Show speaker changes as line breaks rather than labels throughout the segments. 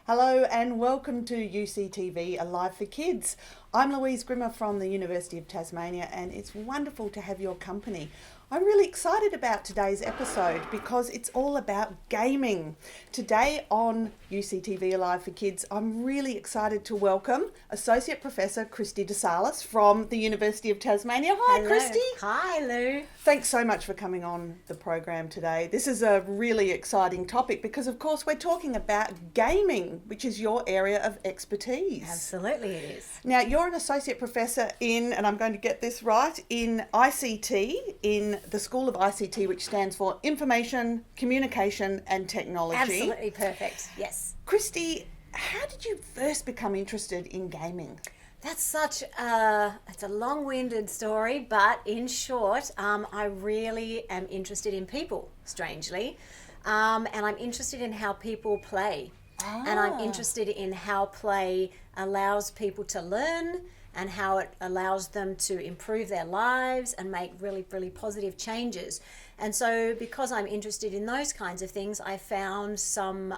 Hello and welcome to UCTV Alive for Kids. I'm Louise Grimmer from the University of Tasmania and it's wonderful to have your company. I'm really excited about today's episode because it's all about gaming. Today on UCTV Alive for Kids, I'm really excited to welcome Associate Professor Kristy de Salas from the University of Tasmania. Hi,
Hello.
Kristy.
Hi, Lou.
Thanks so much for coming on the program today. This is a really exciting topic because, of course, we're talking about gaming, which is your area of expertise.
Absolutely it is.
Now, you're an associate professor in, and I'm going to get this right, in ICT, in the School of ICT, which stands for Information, Communication and Technology.
Absolutely perfect, yes.
Kristy, how did you first become interested in gaming?
It's a long-winded story, but in short, I really am interested in people, strangely, and I'm interested in how people play. And I'm interested in how play allows people to learn and how it allows them to improve their lives and make really, really positive changes. And so because I'm interested in those kinds of things, I found some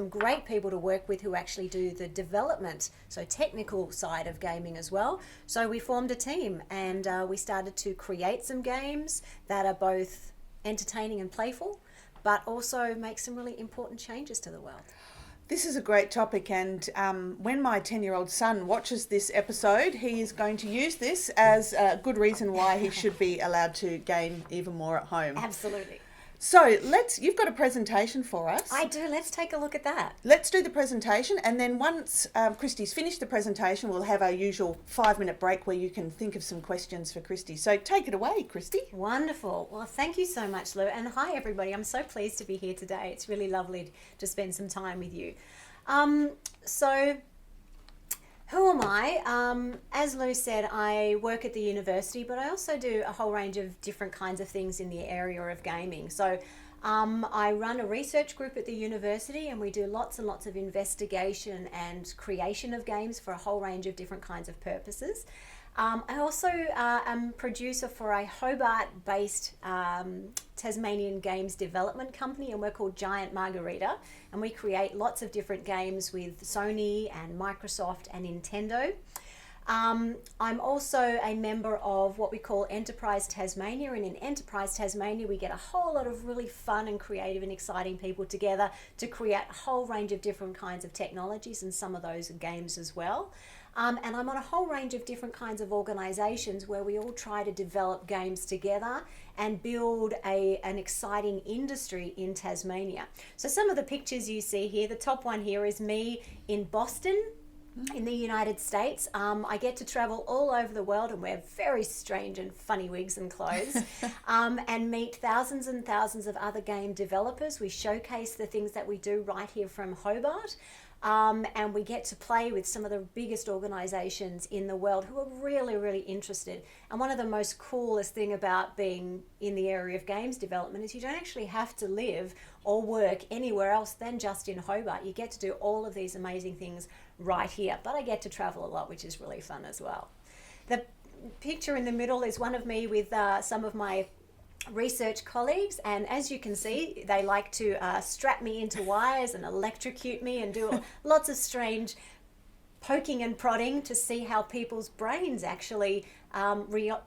great people to work with who actually do the development, so technical side of gaming as well. So we formed a team and we started to create some games that are both entertaining and playful, but also make some really important changes to the world.
This is a great topic, and when my 10-year-old son watches this episode, he is going to use this as a good reason why he should be allowed to game even more at home.
Absolutely.
So you've got a presentation for us.
I do. Let's take a look at that.
Let's do the presentation, and then once Kristy's finished the presentation, we'll have our usual 5-minute break where you can think of some questions for Kristy. So take it away, Kristy.
Wonderful. Well, thank you so much, Lou. And hi, everybody. I'm so pleased to be here today. It's really lovely to spend some time with you. So who am I? As Lou said, I work at the university, but I also do a whole range of different kinds of things in the area of gaming. So I run a research group at the university and we do lots and lots of investigation and creation of games for a whole range of different kinds of purposes. I also am producer for a Hobart-based Tasmanian games development company, and we're called Giant Margarita, and we create lots of different games with Sony and Microsoft and Nintendo. I'm also a member of what we call Enterprise Tasmania, and in Enterprise Tasmania we get a whole lot of really fun and creative and exciting people together to create a whole range of different kinds of technologies, and some of those are games as well. And I'm on a whole range of different kinds of organisations where we all try to develop games together and build an exciting industry in Tasmania. So some of the pictures you see here, the top one here is me in Boston, in the United States. I get to travel all over the world and wear very strange and funny wigs and clothes and meet thousands and thousands of other game developers. We showcase the things that we do right here from Hobart. And we get to play with some of the biggest organisations in the world who are really, really interested. And one of the most coolest thing about being in the area of games development is you don't actually have to live or work anywhere else than just in Hobart. You get to do all of these amazing things right here. But I get to travel a lot, which is really fun as well. The picture in the middle is one of me with some of my research colleagues, and as you can see, they like to strap me into wires and electrocute me and do lots of strange poking and prodding to see how people's brains actually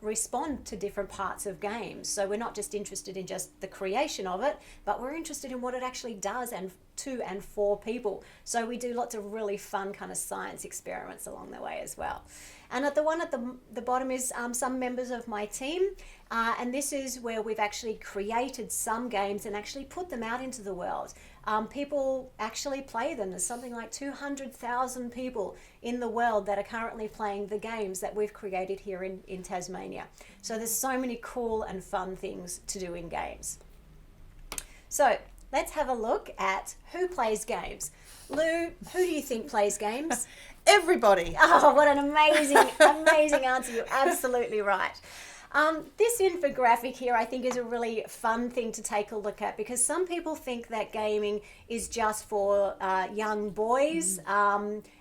respond to different parts of games. So we're not just interested in just the creation of it, but we're interested in what it actually does and to and for people. So we do lots of really fun kind of science experiments along the way as well. And at the bottom is some members of my team, and this is where we've actually created some games and actually put them out into the world. People actually play them. There's something like 200,000 people in the world that are currently playing the games that we've created here in Tasmania. So there's so many cool and fun things to do in games. So let's have a look at who plays games. Lou, who do you think plays games?
Everybody.
Oh, what an amazing answer. You're absolutely right. This infographic here I think is a really fun thing to take a look at, because some people think that gaming is just for young boys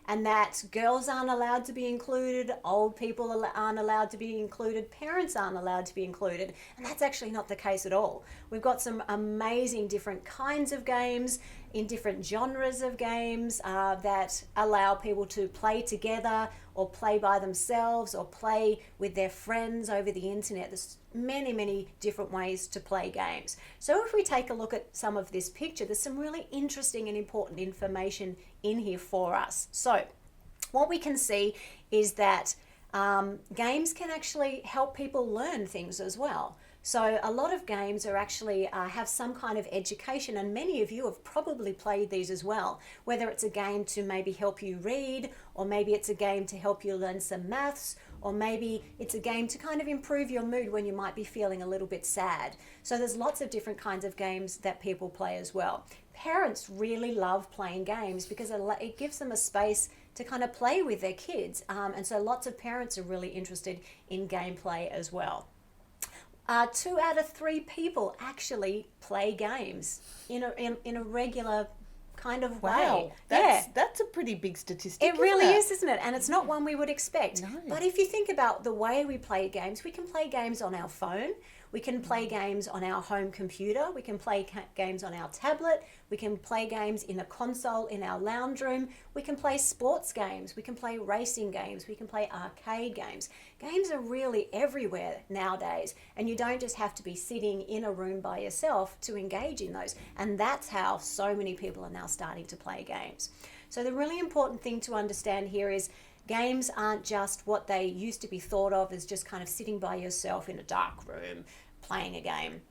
and that girls aren't allowed to be included, old people aren't allowed to be included, parents aren't allowed to be included, and that's actually not the case at all. We've got some amazing different kinds of games in different genres of games that allow people to play together or play by themselves or play with their friends over the internet. There's many different ways to play games. So if we take a look at some of this picture, there's some really interesting and important information in here for us. So what we can see is that games can actually help people learn things as well. So a lot of games are actually have some kind of education, and many of you have probably played these as well, whether it's a game to maybe help you read, or maybe it's a game to help you learn some maths, or maybe it's a game to kind of improve your mood when you might be feeling a little bit sad. So there's lots of different kinds of games that people play as well. Parents really love playing games because it gives them a space to kind of play with their kids, and so lots of parents are really interested in gameplay as well. 2 out of 3 people actually play games in a regular kind of way.
Wow, that's a pretty big statistic.
It really is, isn't it? And it's not one we would expect.
No.
But if you think about the way we play games, we can play games on our phone, we can play games on our home computer, we can play games on our tablet, we can play games in a console in our lounge room, we can play sports games, we can play racing games, we can play arcade games. Games are really everywhere nowadays, and you don't just have to be sitting in a room by yourself to engage in those. And that's how so many people are now starting to play games. So the really important thing to understand here is games aren't just what they used to be thought of as just kind of sitting by yourself in a dark room playing a game.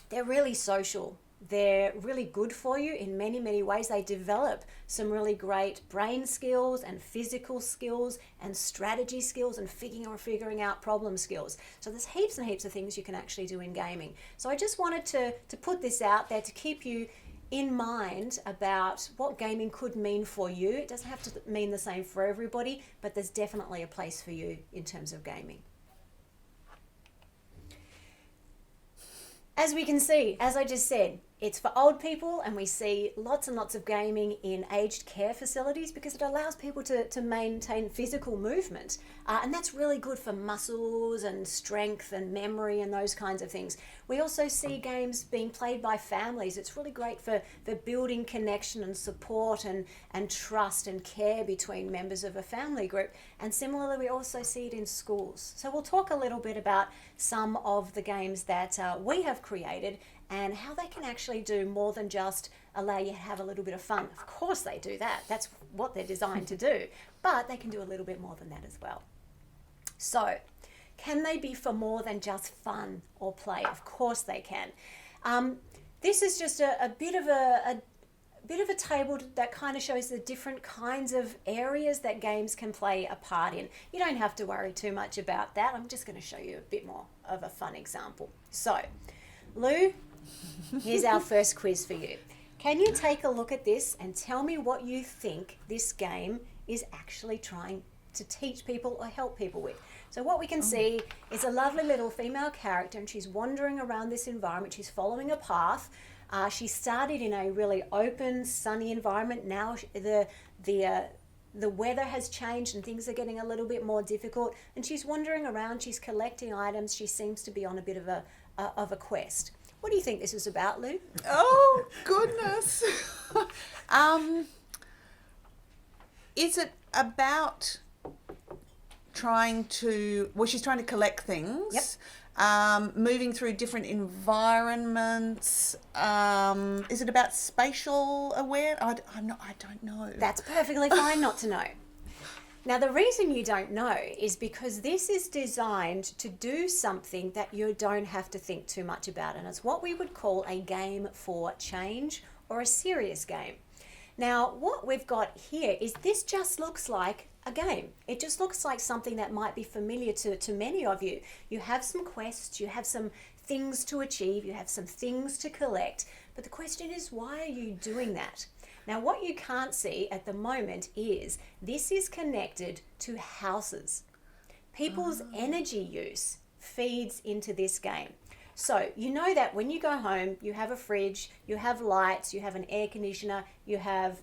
They're really social. They're really good for you in many ways. They develop some really great brain skills and physical skills and strategy skills and figuring out problem skills. So there's heaps and heaps of things you can actually do in gaming. So I just wanted to put this out there to keep you in mind about what gaming could mean for you. It doesn't have to mean the same for everybody, but there's definitely a place for you in terms of gaming. As we can see, as I just said, it's for old people, and we see lots and lots of gaming in aged care facilities because it allows people to maintain physical movement. And that's really good for muscles and strength and memory and those kinds of things. We also see games being played by families. It's really great for building connection and support and trust and care between members of a family group. And similarly, we also see it in schools. So we'll talk a little bit about some of the games that we have created and how they can actually do more than just allow you to have a little bit of fun. Of course they do that. That's what they're designed to do. But they can do a little bit more than that as well. So, can they be for more than just fun or play? Of course they can. This is just a bit of a table that kind of shows the different kinds of areas that games can play a part in. You don't have to worry too much about that. I'm just going to show you a bit more of a fun example. So, Lou, here's our first quiz for you. Can you take a look at this and tell me what you think this game is actually trying to teach people or help people with? So what we can see is a lovely little female character, and she's wandering around this environment. She's following a path. She started in a really open, sunny environment. Now the weather has changed and things are getting a little bit more difficult, and she's wandering around. She's collecting items. She seems to be on a bit of a quest. What do you think this is about, Lou?
Oh, goodness. Is it about she's trying to collect things?
Yep.
Moving through different environments. Is it about spatial awareness? I don't know.
That's perfectly fine not to know. Now, the reason you don't know is because this is designed to do something that you don't have to think too much about, and it's what we would call a game for change or a serious game. Now, what we've got here is this just looks like a game. It just looks like something that might be familiar to many of you. You have some quests, you have some things to achieve, you have some things to collect, but the question is, why are you doing that? Now, what you can't see at the moment is this is connected to houses. People's energy use feeds into this game. So you know that when you go home, you have a fridge, you have lights, you have an air conditioner, you have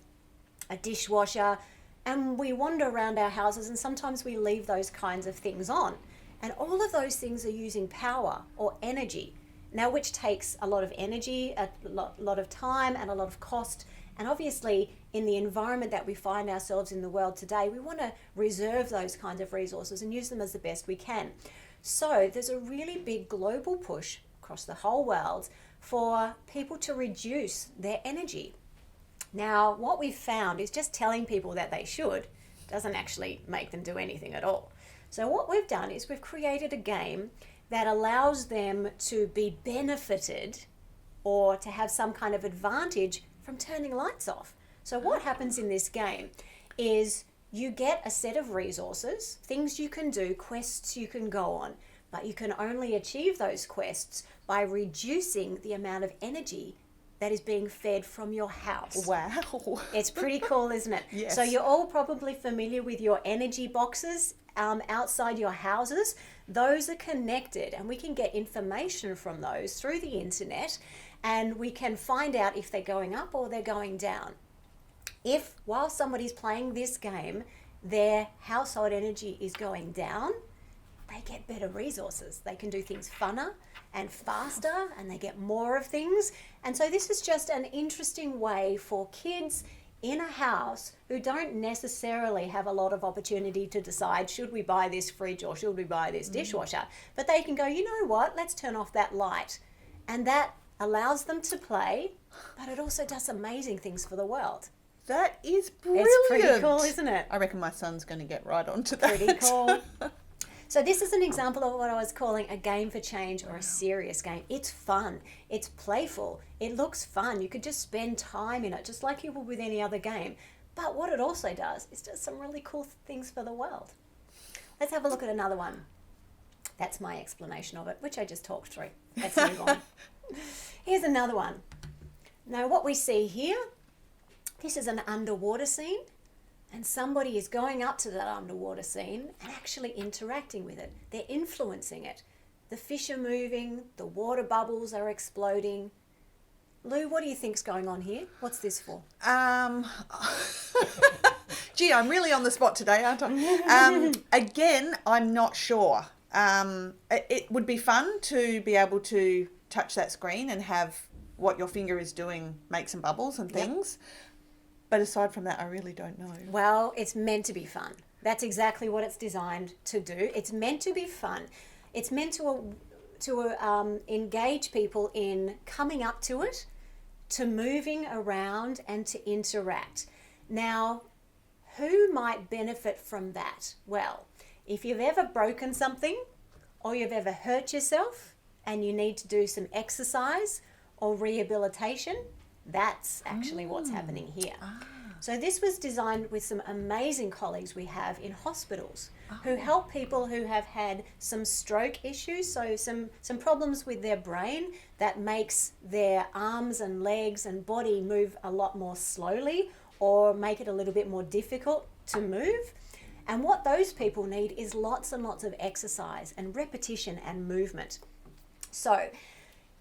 a dishwasher, and we wander around our houses, and sometimes we leave those kinds of things on. And all of those things are using power or energy. Now, which takes a lot of energy, a lot of time, and a lot of cost. And obviously, in the environment that we find ourselves in the world today, we want to reserve those kinds of resources and use them as the best we can. So there's a really big global push across the whole world for people to reduce their energy. Now, what we've found is just telling people that they should doesn't actually make them do anything at all. So what we've done is we've created a game that allows them to be benefited or to have some kind of advantage from turning lights off. So what happens in this game is you get a set of resources, things you can do, quests you can go on, but you can only achieve those quests by reducing the amount of energy that is being fed from your house.
Wow.
It's pretty cool, isn't it?
Yes.
So you're all probably familiar with your energy boxes outside your houses. Those are connected, and we can get information from those through the internet, and we can find out if they're going up or they're going down. If while somebody's playing this game, their household energy is going down, they get better resources. They can do things funner and faster, and they get more of things. And so this is just an interesting way for kids in a house who don't necessarily have a lot of opportunity to decide, should we buy this fridge or should we buy this dishwasher? But they can go, you know what, let's turn off that light. And that allows them to play, but it also does amazing things for the world.
That is brilliant.
It's pretty cool, isn't it?
I reckon my son's going to get right onto that.
Pretty cool. So this is an example of what I was calling a game for change, or a serious game. It's fun. It's playful. It looks fun. You could just spend time in it, just like you would with any other game. But what it also does is does some really cool things for the world. Let's have a look at another one. That's my explanation of it, which I just talked through. Let's move on. Here's another one. Now, what we see here, this is an underwater scene. And somebody is going up to that underwater scene and actually interacting with it. They're influencing it. The fish are moving, the water bubbles are exploding. Lou, what do you think's going on here? What's this for?
Gee, I'm really on the spot today, aren't I? Again, I'm not sure. It would be fun to be able to touch that screen and have what your finger is doing make some bubbles and things. Yep. But aside from that, I really don't know.
Well, it's meant to be fun. That's exactly what it's designed to do. It's meant to be fun. It's meant to engage people in coming up to it, to moving around, and to interact. Now, who might benefit from that? Well, if you've ever broken something, or you've ever hurt yourself, and you need to do some exercise or rehabilitation, that's actually what's happening here. So this was designed with some amazing colleagues we have in hospitals who help people who have had some stroke issues, so some problems with their brain that makes their arms and legs and body move a lot more slowly or make it a little bit more difficult to move. And what those people need is lots and lots of exercise and repetition and movement. So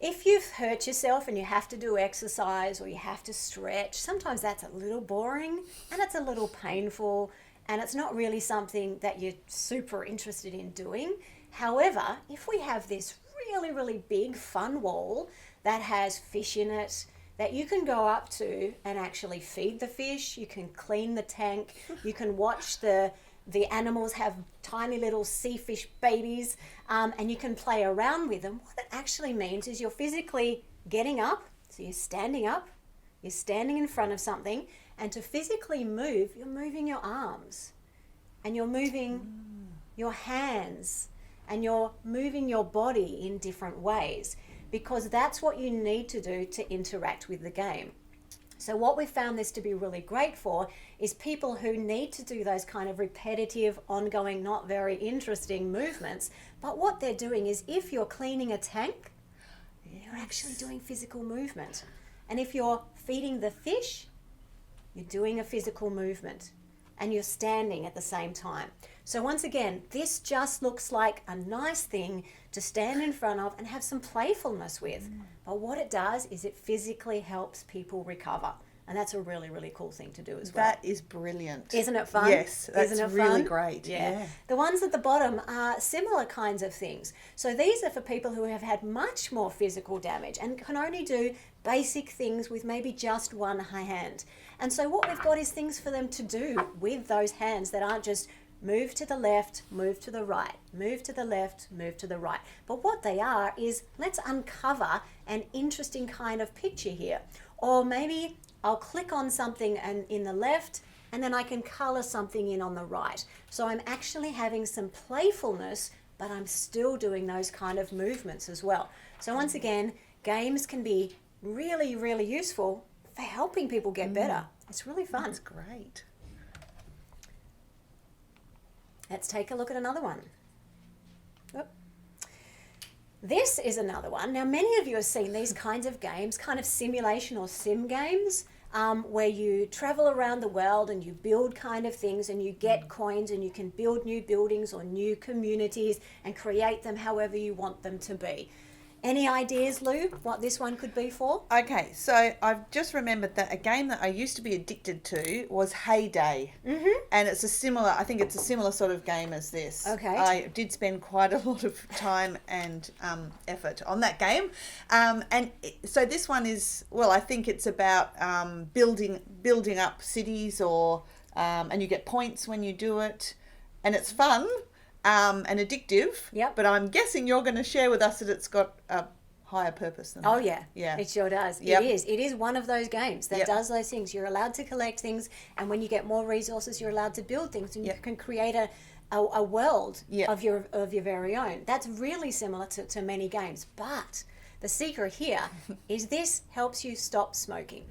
if you've hurt yourself and you have to do exercise or you have to stretch, sometimes that's a little boring and it's a little painful and it's not really something that you're super interested in doing. However, if we have this really, really big fun wall that has fish in it that you can go up to and actually feed the fish, you can clean the tank, you can watch the animals have tiny little sea fish babies, and you can play around with them. What it actually means is you're physically getting up, so you're standing up, you're standing in front of something, and to physically move, you're moving your arms, and you're moving your hands, and you're moving your body in different ways, because that's what you need to do to interact with the game. So what we've found this to be really great for is people who need to do those kind of repetitive, ongoing, not very interesting movements. But what they're doing is if you're cleaning a tank, you're actually doing physical movement. And if you're feeding the fish, you're doing a physical movement. And you're standing at the same time. So once again, this just looks like a nice thing to stand in front of and have some playfulness with. But what it does is it physically helps people recover. And that's a really, really cool thing to do as well.
That is brilliant.
Isn't it fun?
Yes, that's
Isn't it
really
fun?
great. Yeah.
The ones at the bottom are similar kinds of things. So these are for people who have had much more physical damage and can only do basic things with maybe just one hand. And so what we've got is things for them to do with those hands that aren't just move to the left, move to the right, move to the left, move to the right. But what they are is, let's uncover an interesting kind of picture here. Or maybe I'll click on something and in the left, and then I can color something in on the right. So I'm actually having some playfulness, but I'm still doing those kind of movements as well. So once again, games can be really, really useful for helping people get better. It's really fun.
That's great.
Let's take a look at another one. Oop. This is another one. Now, many of you have seen these kinds of games, kind of simulation or sim games, where you travel around the world and you build kind of things and you get coins and you can build new buildings or new communities and create them however you want them to be. Any ideas, Lou, what this one could be for?
Okay, so I've just remembered that a game that I used to be addicted to was Heyday. And it's a similar, I think it's a similar sort of game as this.
Okay.
I did spend quite a lot of time and effort on that game. So this one is, well, I think it's about building up cities and you get points when you do it. And it's fun. And addictive.
Yep.
But I'm guessing you're going to share with us that it's got a higher purpose than
Oh
that.
yeah,
Yeah.
it sure does.
Yep.
It is one of those games that
Yep.
does those things. You're allowed to collect things, and when you get more resources, you're allowed to build things, and
Yep.
you can create a world
Yep.
of your very own. That's really similar to many games. But the secret here is this helps you stop smoking.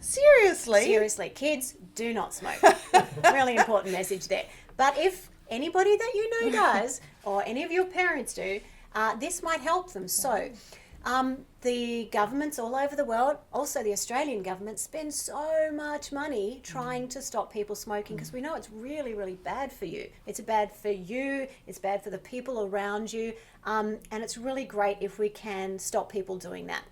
Seriously?
Seriously, kids, do not smoke. Really important message there. But if anybody that you know does, or any of your parents do, this might help them. So the governments all over the world, also the Australian government, spend so much money trying to stop people smoking because we know it's really, really bad for you. It's bad for you, it's bad for the people around you, and it's really great if we can stop people doing that.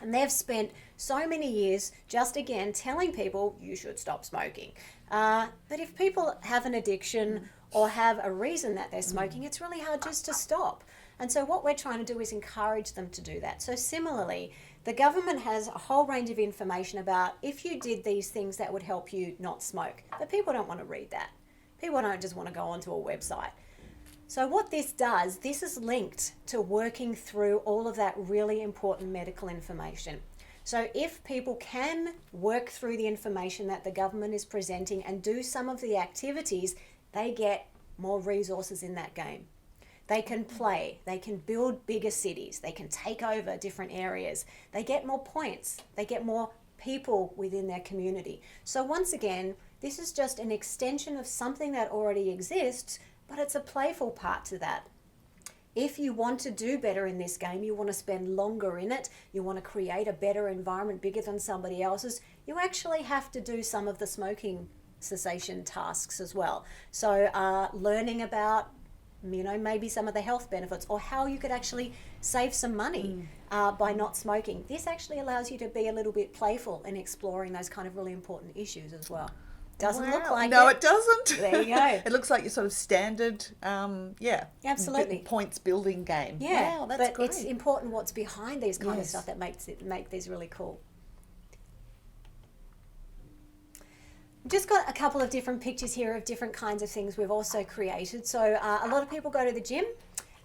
And they've spent so many years just, again, telling people you should stop smoking. But if people have an addiction or have a reason that they're smoking, it's really hard just to stop. And so what we're trying to do is encourage them to do that. So similarly, the government has a whole range of information about if you did these things that would help you not smoke. But people don't want to read that. People don't just want to go onto a website. So what this does, this is linked to working through all of that really important medical information. So if people can work through the information that the government is presenting and do some of the activities, they get more resources in that game. They can play, they can build bigger cities, they can take over different areas, they get more points, they get more people within their community. So once again, this is just an extension of something that already exists, but it's a playful part to that. If you want to do better in this game, you want to spend longer in it, you want to create a better environment bigger than somebody else's, you actually have to do some of the smoking cessation tasks as well. So learning about, maybe some of the health benefits or how you could actually save some money by not smoking. This actually allows you to be a little bit playful in exploring those kind of really important issues as well. Doesn't look like
no,
it.
it doesn't.
There you go.
It looks like your sort of standard,
Absolutely.
points building game.
Yeah,
Wow, that's
but
great.
it's important what's behind these kind of
Yes.
stuff that make these really cool. Just got a couple of different pictures here of different kinds of things we've also created. So a lot of people go to the gym.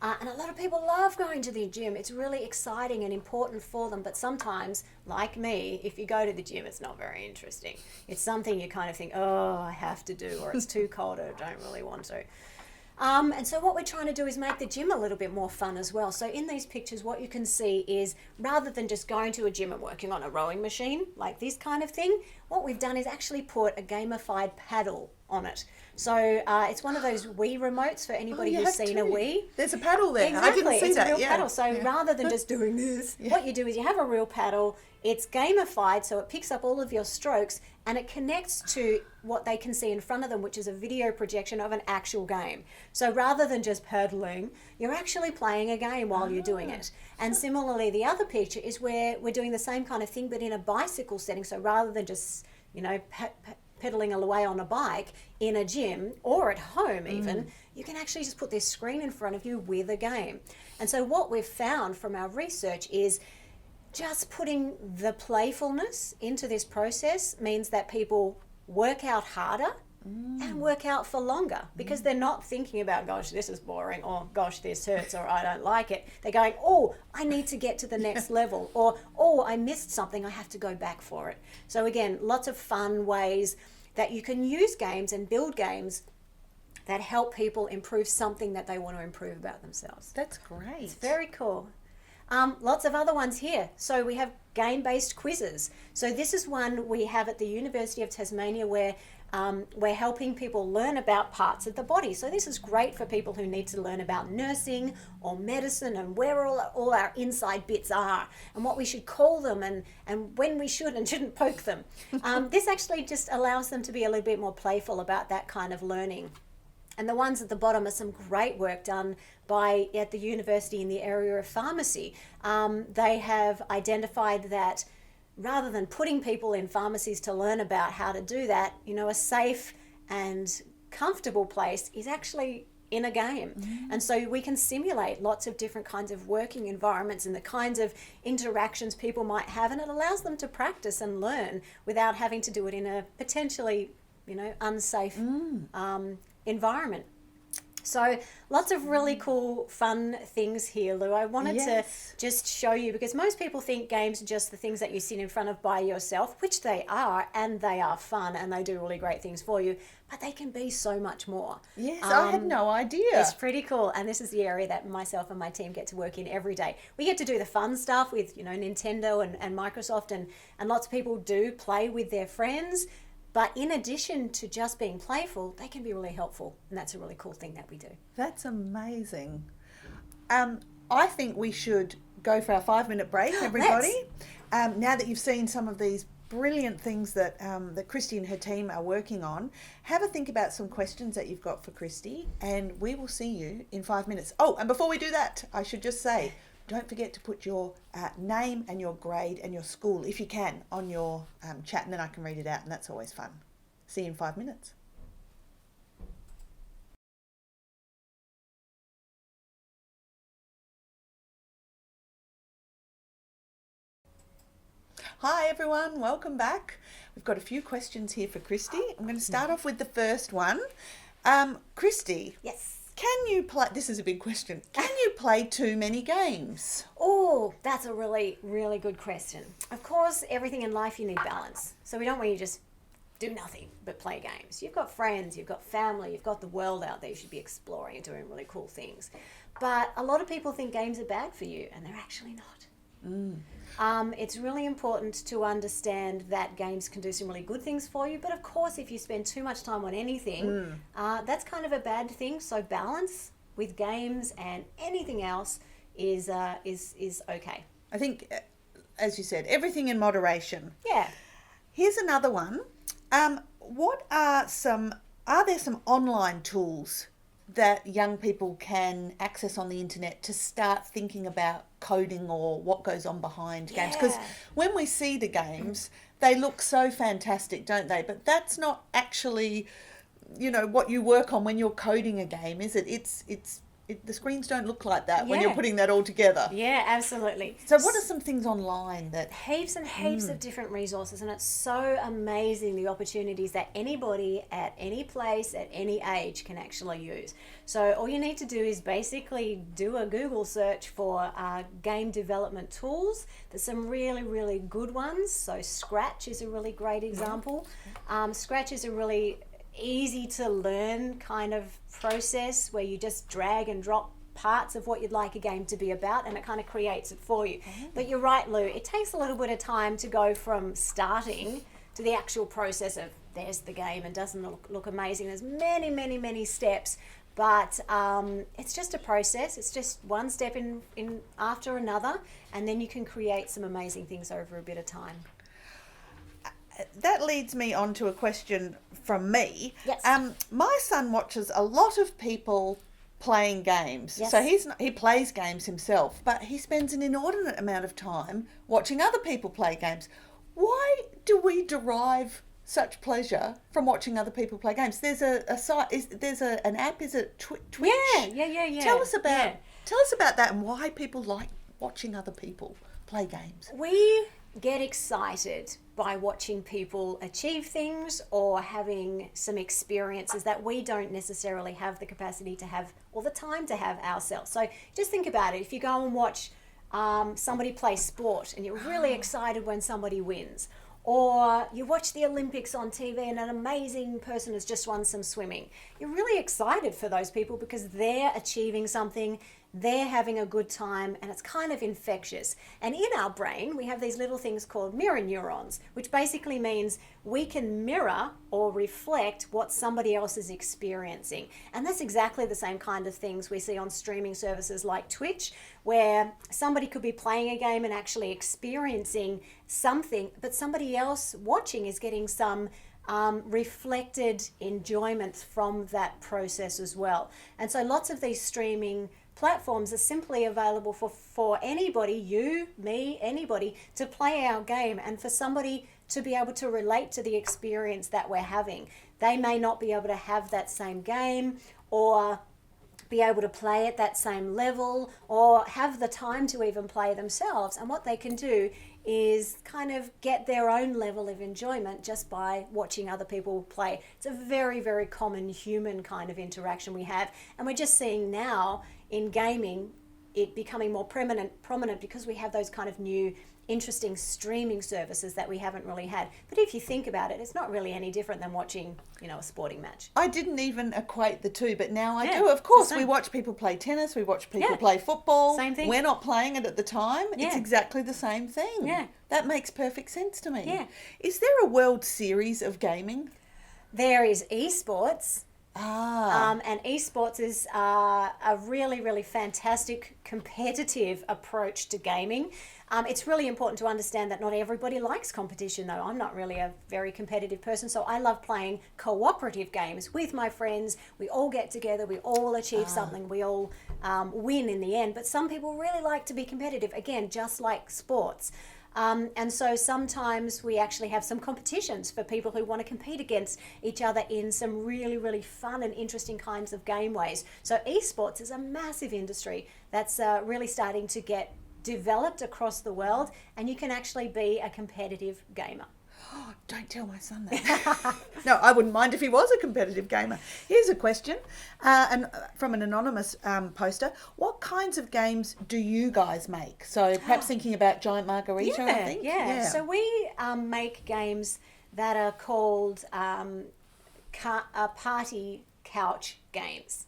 And a lot of people love going to the gym. It's really exciting and important for them. But sometimes, like me, if you go to the gym, it's not very interesting. It's something you kind of think, oh, I have to do, or it's too cold, or I don't really want to. And so what we're trying to do is make the gym a little bit more fun as well. So in these pictures, what you can see is rather than just going to a gym and working on a rowing machine, like this kind of thing, what we've done is actually put a gamified paddle on it. So it's one of those Wii remotes for anybody
you
who's
have
seen a
two.
Wii.
There's a paddle there.
Exactly.
I didn't see
it's
that.
a real paddle. So
Yeah.
rather than just doing this, what you do is you have a real paddle. It's gamified, so it picks up all of your strokes and it connects to what they can see in front of them, which is a video projection of an actual game. So rather than just paddling, you're actually playing a game while you're doing it. And similarly, the other picture is where we're doing the same kind of thing, but in a bicycle setting. So rather than just, pedaling away on a bike in a gym or at home even, you can actually just put this screen in front of you with a game. And so what we've found from our research is just putting the playfulness into this process means that people work out harder and work out for longer because they're not thinking about, gosh, this is boring, or gosh, this hurts, or I don't like it. They're going, oh, I need to get to the next level, or oh, I missed something, I have to go back for it. So again, lots of fun ways that you can use games and build games that help people improve something that they want to improve about themselves.
That's great.
It's very cool. Lots of other ones here. So we have game-based quizzes. So this is one we have at the University of Tasmania where we're helping people learn about parts of the body. So this is great for people who need to learn about nursing or medicine and where all our inside bits are and what we should call them and when we should and shouldn't poke them. This actually just allows them to be a little bit more playful about that kind of learning. And the ones at the bottom are some great work done at the university in the area of pharmacy. They have identified that rather than putting people in pharmacies to learn about how to do that, a safe and comfortable place is actually in a game. And so we can simulate lots of different kinds of working environments and the kinds of interactions people might have, and it allows them to practice and learn without having to do it in a potentially, unsafe environment. So lots of really cool, fun things here, Lou. I wanted to just show you, because most people think games are just the things that you sit in front of by yourself, which they are, and they are fun, and they do really great things for you, but they can be so much more.
Yes, I had no idea.
It's pretty cool, and this is the area that myself and my team get to work in every day. We get to do the fun stuff with, Nintendo and Microsoft, and lots of people do play with their friends. But in addition to just being playful, they can be really helpful. And that's a really cool thing that we do.
That's amazing. I think we should go for our 5-minute break, everybody. Now that you've seen some of these brilliant things that Kristy and her team are working on, have a think about some questions that you've got for Kristy, and we will see you in 5 minutes. Oh, and before we do that, I should just say, don't forget to put your name and your grade and your school, if you can, on your chat, and then I can read it out, and that's always fun. See you in 5 minutes. Hi everyone, welcome back. We've got a few questions here for Kristy. I'm going to start off with the first one. Kristy.
Yes.
Can you play, this is a big question, can you play too many games?
Oh, that's a really, really good question. Of course, everything in life you need balance. So we don't want you to just do nothing but play games. You've got friends, you've got family, you've got the world out there you should be exploring and doing really cool things. But a lot of people think games are bad for you, and they're actually not. It's really important to understand that games can do some really good things for you, but of course if you spend too much time on anything, that's kind of a bad thing. So balance with games and anything else is okay.
I think, as you said, everything in moderation.
Yeah.
Here's another one. Are there some online tools that young people can access on the internet to start thinking about coding or what goes on behind games? Because when we see the games, they look so fantastic, don't they? But that's not actually, what you work on when you're coding a game, is it? The screens don't look like that when you're putting that all together.
Yeah, absolutely.
So what are some things online that...
Heaps and heaps of different resources, and it's so amazing the opportunities that anybody at any place, at any age can actually use. So all you need to do is basically do a Google search for game development tools. There's some really, really good ones. So Scratch is a really great example. Scratch is a really easy to learn kind of process where you just drag and drop parts of what you'd like a game to be about, and it kind of creates it for you. But you're right, Lou, it takes a little bit of time to go from starting to the actual process of there's the game and doesn't look amazing. There's many, many, many steps, but it's just a process. It's just one step in after another, and then you can create some amazing things over a bit of time.
That leads me on to a question from me.
Yes.
My son watches a lot of people playing games.
Yes.
So he plays games himself, but he spends an inordinate amount of time watching other people play games. Why do we derive such pleasure from watching other people play games? There's a site. There's an app. Is it Twitch?
Yeah.
Tell us about that and why people like watching other people play games.
We get excited by watching people achieve things or having some experiences that we don't necessarily have the capacity to have or the time to have ourselves. So just think about it. If you go and watch somebody play sport and you're really excited when somebody wins, or you watch the Olympics on TV and an amazing person has just won some swimming, you're really excited for those people because they're achieving something, they're having a good time, and it's kind of infectious. And in our brain, we have these little things called mirror neurons, which basically means we can mirror or reflect what somebody else is experiencing. And that's exactly the same kind of things we see on streaming services like Twitch, where somebody could be playing a game and actually experiencing something, but somebody else watching is getting some reflected enjoyment from that process as well. And so lots of these streaming platforms are simply available for anybody, you, me, anybody, to play our game and for somebody to be able to relate to the experience that we're having. They may not be able to have that same game or be able to play at that same level or have the time to even play themselves. And what they can do is kind of get their own level of enjoyment just by watching other people play. It's a very, very common human kind of interaction we have. And we're just seeing now in gaming it becoming more prominent because we have those kind of new interesting streaming services that we haven't really had. But if you think about it, it's not really any different than watching, a sporting match.
I didn't even equate the two, but now I do. Of course, we watch people play tennis, we watch people play football.
Same thing.
We're not playing it at the time.
Yeah.
It's exactly the same thing.
Yeah.
That makes perfect sense to me.
Yeah.
Is there a World Series of gaming?
There is esports. And esports is a really, really fantastic competitive approach to gaming. It's really important to understand that not everybody likes competition, though. I'm not really a very competitive person, so I love playing cooperative games with my friends. We all get together, we all achieve something, we all win in the end. But some people really like to be competitive, again, just like sports. And so sometimes we actually have some competitions for people who want to compete against each other in some really, really fun and interesting kinds of game ways. So esports is a massive industry that's really starting to get developed across the world, and you can actually be a competitive gamer.
Oh, don't tell my son that. No, I wouldn't mind if he was a competitive gamer. Here's a question from an anonymous poster. What kinds of games do you guys make? So perhaps thinking about Giant Margarita, I think.
Yeah. So we make games that are called party couch games.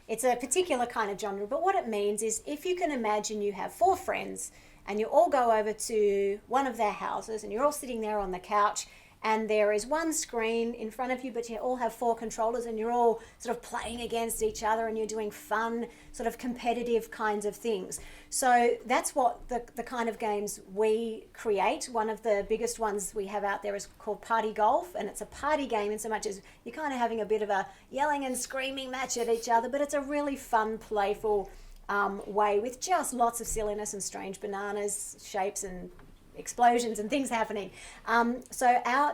It's a particular kind of genre, but what it means is if you can imagine you have 4 friends and you all go over to one of their houses and you're all sitting there on the couch and there is one screen in front of you, but you all have 4 controllers and you're all sort of playing against each other and you're doing fun, sort of competitive kinds of things. So that's what the kind of games we create. One of the biggest ones we have out there is called Party Golf, and it's a party game in so much as you're kind of having a bit of a yelling and screaming match at each other, but it's a really fun, playful way with just lots of silliness and strange bananas, shapes and explosions and things happening. So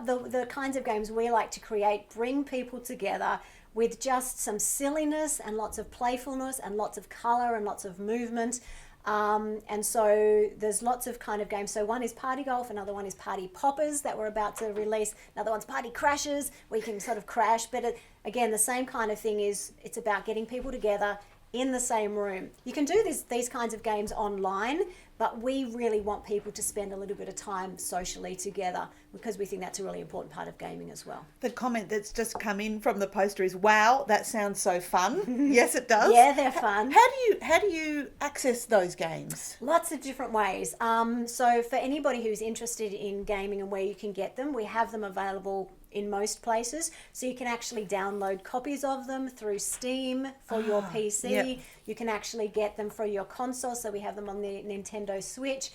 the kinds of games we like to create bring people together with just some silliness and lots of playfulness and lots of colour and lots of movement. And so there's lots of kind of games. So one is Party Golf, another one is Party Poppers that we're about to release. Another one's Party Crashers, where you can sort of crash. But again, the same kind of thing is it's about getting people together in the same room. You can do these kinds of games online, but we really want people to spend a little bit of time socially together because we think that's a really important part of gaming as well.
The comment that's just come in from the poster is, wow, that sounds so fun. Yes, it does.
Yeah, they're fun.
How do you access those games?
Lots of different ways. So for anybody who's interested in gaming and where you can get them, we have them available in most places. So you can actually download copies of them through Steam for your PC.
Yep.
You can actually get them for your console. So we have them on the Nintendo Switch,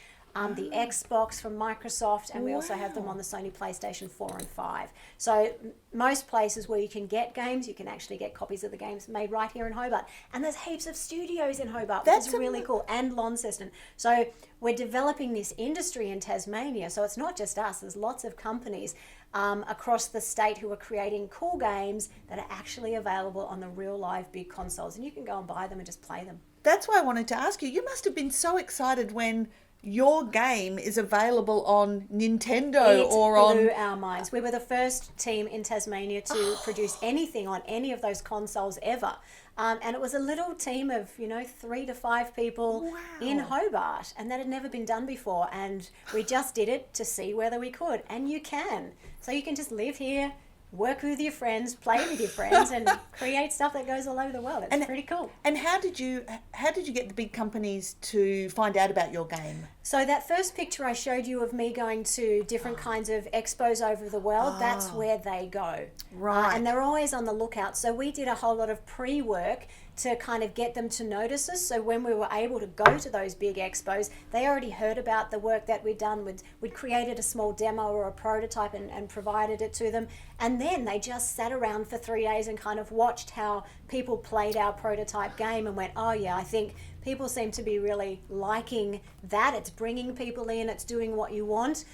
the Xbox from Microsoft, and we also have them on the Sony PlayStation 4 and 5. So most places where you can get games, you can actually get copies of the games made right here in Hobart. And there's heaps of studios in Hobart, which is really cool, and Launceston. So we're developing this industry in Tasmania. So it's not just us, there's lots of companies across the state who are creating cool games that are actually available on the real live big consoles. And you can go and buy them and just play them.
That's why I wanted to ask you. You must have been so excited when your game is available on Nintendo
It
or on...
blew our minds. We were the first team in Tasmania to produce anything on any of those consoles ever. And it was a little team of, 3 to 5 people in Hobart. And that had never been done before. And we just did it to see whether we could. And you can. So you can just live here, work with your friends, play with your friends, and create stuff that goes all over the world. It's pretty cool.
And how did you get the big companies to find out about your game?
So that first picture I showed you of me going to different kinds of expos over the world, that's where they go.
Right.
And they're always on the lookout. So we did a whole lot of pre-work to kind of get them to notice us. So when we were able to go to those big expos, they already heard about the work that we'd done. We'd created a small demo or a prototype and provided it to them. And then they just sat around for 3 days and kind of watched how people played our prototype game and went, oh yeah, I think people seem to be really liking that. It's bringing people in, it's doing what you want.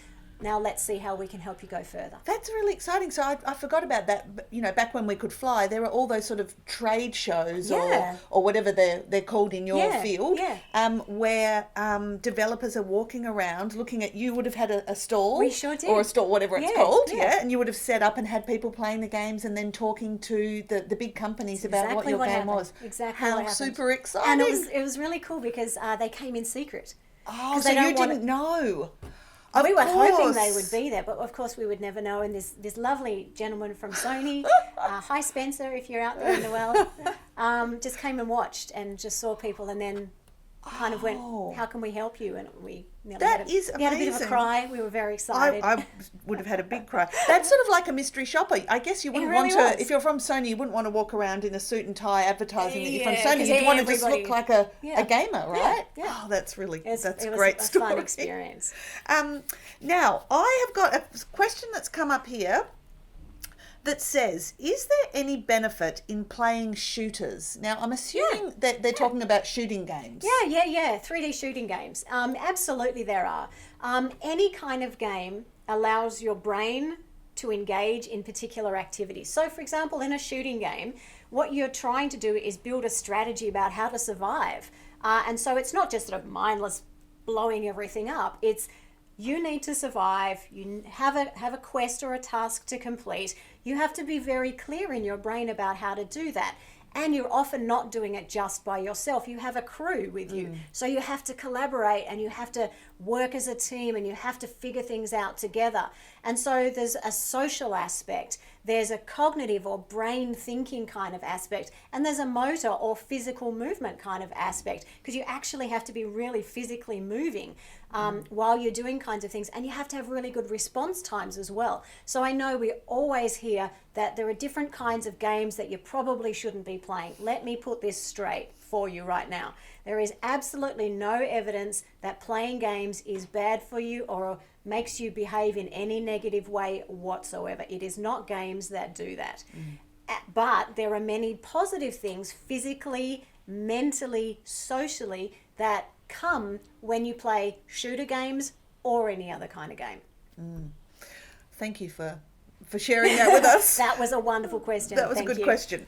Now let's see how we can help you go further.
That's really exciting. So I forgot about that. But, back when we could fly, there were all those sort of trade shows or whatever they're called in your field, where developers are walking around looking at, you would have had a stall.
We sure did.
Or a stall, whatever it's called, and you would have set up and had people playing the games and then talking to the big companies about what your game was.
Exactly
How
what happened.
super exciting.
And it was really cool because they came in secret.
Oh, so you didn't know.
We were hoping they would be there, but of course we would never know. And this lovely gentleman from Sony, hi Spencer, if you're out there in the world, just came and watched and just saw people and then kind of went, how can we help you? And we nearly had a bit of a cry. We were very excited.
I would have had a big cry. That's sort of like a mystery shopper. I guess you wouldn't want to, if you're from Sony, you wouldn't want to walk around in a suit and tie advertising that you're from Sony. You'd want to just look like a gamer, right?
Yeah.
Oh, that's really, that's a great story.
It was a fun experience.
Now, I have got a question that's come up here that says, is there any benefit in playing shooters? Now, I'm assuming that they're talking about shooting games.
Yeah. 3D shooting games. Absolutely there are. Any kind of game allows your brain to engage in particular activities. So, for example, in a shooting game, what you're trying to do is build a strategy about how to survive. And so it's not just sort of mindless blowing everything up. It's you need to survive. You have a quest or a task to complete. You have to be very clear in your brain about how to do that. And you're often not doing it just by yourself. You have a crew with you. So you have to collaborate and you have to work as a team and you have to figure things out together. And so there's a social aspect. There's a cognitive or brain thinking kind of aspect. And there's a motor or physical movement kind of aspect, because you actually have to be really physically moving while you're doing kinds of things. And you have to have really good response times as well. So I know we always hear that there are different kinds of games that you probably shouldn't be playing. Let me put this straight for you right now. There is absolutely no evidence that playing games is bad for you or makes you behave in any negative way whatsoever. It is not games that do that. But there are many positive things physically, mentally, socially that come when you play shooter games or any other kind of game.
Thank you for sharing that with us.
That was a wonderful question.
That was a good question.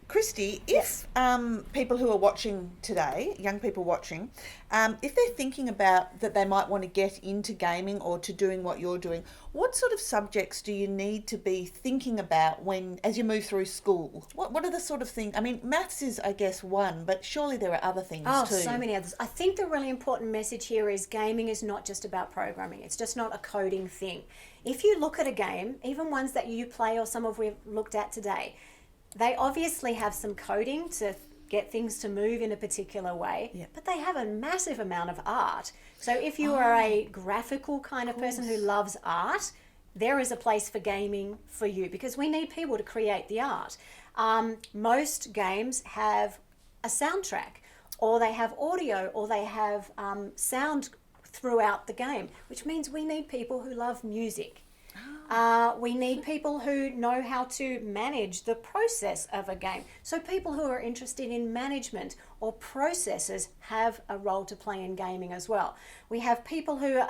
Kristy, if
Yes.
People who are watching today, young people watching, if they're thinking about that they might want to get into gaming or to doing what you're doing, what sort of subjects do you need to be thinking about as you move through school? What are the sort of things? I mean, maths is, I guess, one, but surely there are other things too.
Oh, so many others. I think the really important message here is gaming is not just about programming. It's just not a coding thing. If you look at a game, even ones that you play or some of we've looked at today, they obviously have some coding to get things to move in a particular way, but they have a massive amount of art. So if you are a graphical kind of person who loves art, there is a place for gaming for you, because we need people to create the art. Most games have a soundtrack, or they have audio, or they have sound throughout the game, which means we need people who love music. We need people who know how to manage the process of a game. So people who are interested in management or processes have a role to play in gaming as well. We have people who,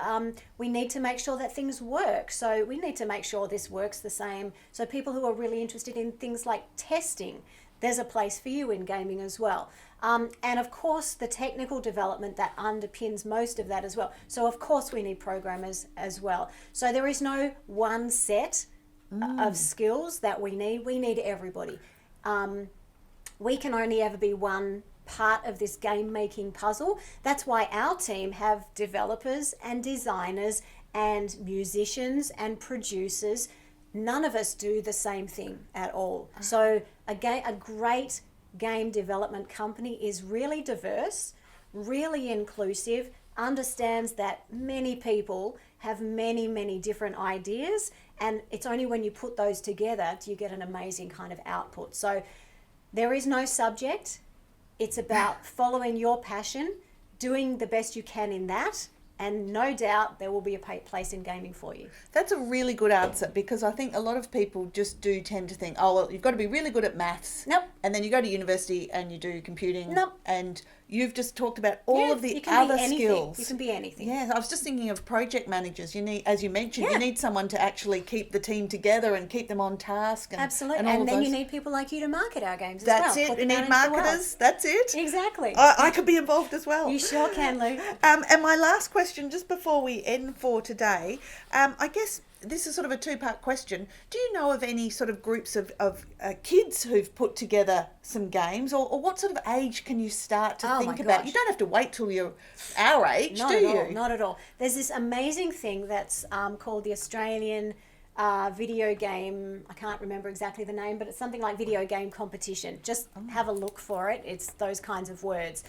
we need to make sure that things work. So we need to make sure this works the same. So people who are really interested in things like testing, there's a place for you in gaming as well. And of course, the technical development that underpins most of that as well. So of course, we need programmers as well. So there is no one set of skills that we need. We need everybody. We can only ever be one part of this game making puzzle. That's why our team have developers and designers and musicians and producers. None of us do the same thing at all. So a great game development company is really diverse, really inclusive, understands that many people have many, many different ideas, and it's only when you put those together do you get an amazing kind of output. So there is no subject. It's about following your passion, doing the best you can in that, and no doubt there will be a place in gaming for you.
That's a really good answer, because I think a lot of people just do tend to think, oh, well, you've got to be really good at maths.
Nope.
And then you go to university and you do computing.
Nope.
And you've just talked about all of the
you can
other
be anything.
skills.
You can be anything.
Yeah, I was just thinking of project managers. You need, as you mentioned,
Yeah.
you need someone to actually keep the team together and keep them on task. And,
Absolutely.
And, all
And
of
then
those.
you need people like you to market our games
That's
as well.
it.
Put
We
them out
need
into the world.
marketers. That's it.
Exactly.
I could be involved as well.
You sure can, Lou.
And my last question, just before we end for today, I guess this is sort of a two-part question. Do you know of any sort of groups of kids who've put together some games, or what sort of age can you start to
Oh
think
my
about?
gosh.
You don't have to wait till you're our age,
Not
do
at
you?
all. Not at all. There's this amazing thing that's called the Australian video game. I can't remember exactly the name, but it's something like video game competition. Just have a look for it. It's those kinds of words.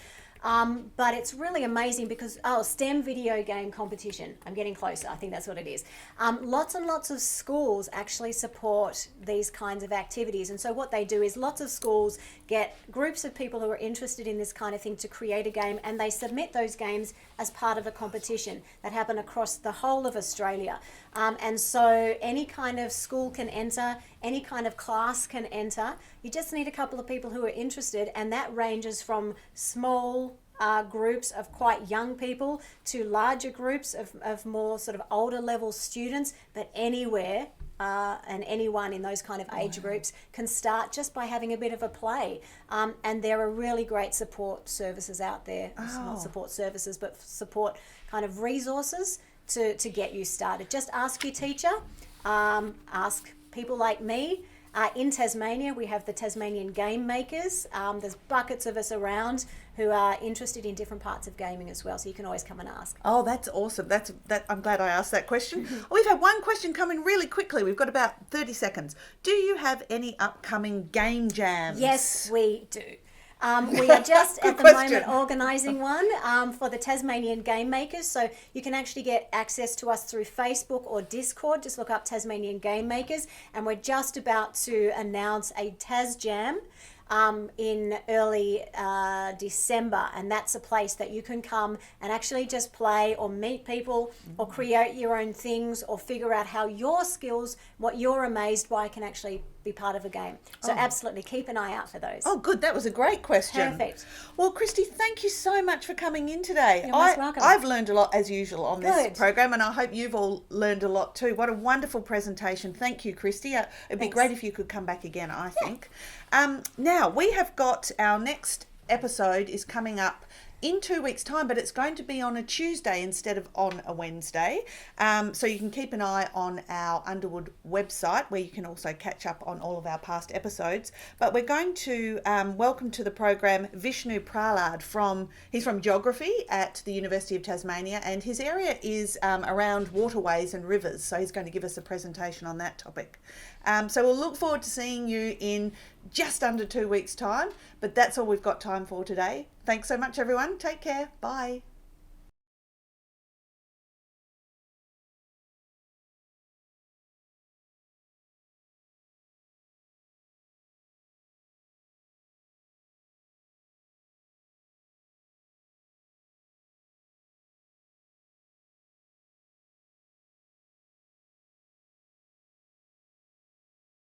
But it's really amazing because, STEM video game competition. I'm getting closer. I think that's what it is. Lots and lots of schools actually support these kinds of activities. And so what they do is lots of schools get groups of people who are interested in this kind of thing to create a game, and they submit those games as part of a competition that happen across the whole of Australia. And so any kind of school can enter, any kind of class can enter. You just need a couple of people who are interested, and that ranges from small groups of quite young people to larger groups of more sort of older level students, but anywhere and anyone in those kind of age groups can start just by having a bit of a play. And there are really great support services out there, not support services, but support kind of resources to get you started. Just ask your teacher, ask people like me. In Tasmania, we have the Tasmanian Game Makers. There's buckets of us around who are interested in different parts of gaming as well, so you can always come and ask.
Oh, that's awesome. I'm glad I asked that question. We've had one question come in really quickly. We've got about 30 seconds. Do you have any upcoming game jams?
Yes, we do. We are just at the moment organising one for the Tasmanian Game Makers. So you can actually get access to us through Facebook or Discord. Just look up Tasmanian Game Makers. And we're just about to announce a Tas Jam in early December. And that's a place that you can come and actually just play or meet people or create your own things or figure out how your skills, what you're amazed by, can actually be part of a game. So absolutely keep an eye out for those.
Oh, good. That was a great question.
Perfect.
Well, Kristy, thank you so much for coming in today.
You're most welcome.
I've learned a lot, as usual, on this
Good.
program, and I hope you've all learned a lot too. What a wonderful presentation. Thank you, Kristy. It'd be
Thanks.
great if you could come back again, I think. Now, we have got our next episode is coming up in 2 weeks' time, but it's going to be on a Tuesday instead of on a Wednesday. So you can keep an eye on our Underwood website, where you can also catch up on all of our past episodes. But we're going to welcome to the program Vishnu Pralad he's from Geography at the University of Tasmania, and his area is around waterways and rivers. So he's going to give us a presentation on that topic. So we'll look forward to seeing you in just under 2 weeks' time. But that's all we've got time for today. Thanks so much, everyone. Take care. Bye.